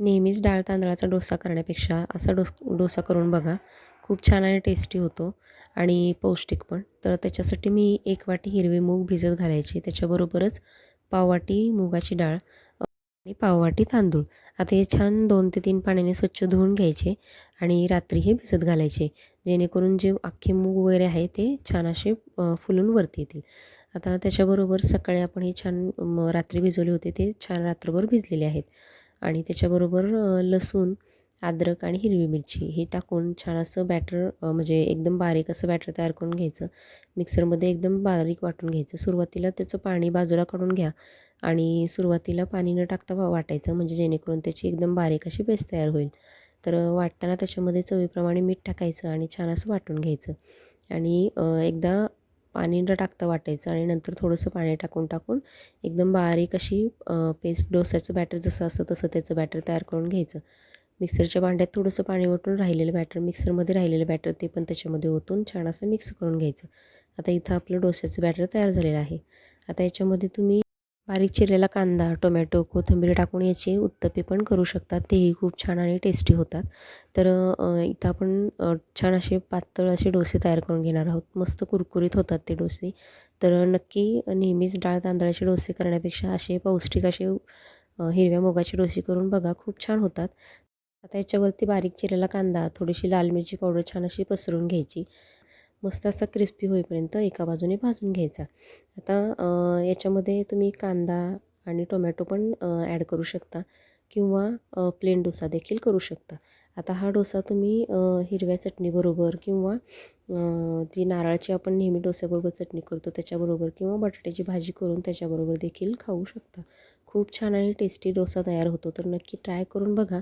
नेहमीच डाळ तांदळाचा डोसा करण्यापेक्षा असा डोसा करून बघा. खूप छान आणि टेस्टी होतो आणि पौष्टिक पण. तर त्याच्यासाठी मी 1 वाटी हिरवे मूग भिजत घालायचे. त्याच्याबरोबरच पाववाटी मुगाची डाळ आणि पाववाटी तांदूळ. आता हे छान 2 ते 3 पाण्याने स्वच्छ धुवून घ्यायचे आणि रात्री हे भिजत घालायचे. जेणेकरून जे अख्खे मूग वगैरे आहे ते छान असे फुलून वरती येतील. आता त्याच्याबरोबर सकाळी आपण हे छान रात्री भिजवले होते ते छान रात्रभर भिजलेले आहेत. आणि त्याच्याबरोबर लसूण, अद्रक आणि हिरवी मिरची हे टाकून छान असं बॅटर म्हणजे एकदम बारीक असं बॅटर तयार करून घ्यायचं. मिक्सरमध्ये एकदम बारीक वाटून घ्यायचं. सुरुवातीला त्याचं पाणी बाजूला काढून घ्या आणि सुरुवातीला पाणी न टाकता वाटायचं म्हणजे जेणेकरून त्याची एकदम बारीक अशी पेस्ट तयार होईल. तर वाटताना त्याच्यामध्ये चवीप्रमाणे मीठ टाकायचं आणि छान असं वाटून घ्यायचं आणि एकदा पाणी न टाकता वाटायचं आणि नंतर थोडंसं पाणी टाकून एकदम बारीक अशी पेस्ट डोस्याचं बॅटर जसं असतं तसं त्याचं बॅटर तयार करून घ्यायचं. मिक्सरच्या भांड्यात थोडंसं पाणी ओतून राहिलेलं बॅटर मिक्सरमध्ये राहिलेलं बॅटर ते पण त्याच्यामध्ये ओतून छान असं मिक्स करून घ्यायचं. आता इथं आपलं डोस्याचं बॅटर तयार झालेलं आहे. आता याच्यामध्ये तुम्ही बारीक चिरलेला कांदा, टोमॅटो, कोथिंबीर टाकून याचे उत्तप्पे पण करू शकतात. तेही खूप छान आणि टेस्टी होतात. तर इथं आपण छान असे पातळ असे डोसे तयार करून घेणार आहोत. मस्त कुरकुरीत होतात ते डोसे. तर नक्की नेहमीच डाळ तांदळाचे डोसे करण्यापेक्षा असे पौष्टिक असे हिरव्या मुगाचे डोसे करून बघा. खूप छान होतात. आता याच्यावरती बारीक चिरलेला कांदा, थोडीशी लाल मिरची पावडर छान अशी पसरून घ्यायची. मस्त असा क्रिस्पी होईपर्यंत एका बाजूने भाजून घ्यायचा. आता याच्यामध्ये तुम्ही कांदा आणि टोमॅटो पण ॲड करू शकता किंवा प्लेन डोसा देखील करू शकता. आता हा डोसा तुम्ही हिरव्या चटणीबरोबर किंवा जी नारळाची आपण नेहमी डोस्याबरोबर चटणी करतो त्याच्याबरोबर किंवा बटाट्याची भाजी करून त्याच्याबरोबर देखील खाऊ शकता. खूप छान आणि टेस्टी डोसा तयार होतो. तर नक्की ट्राय करून बघा.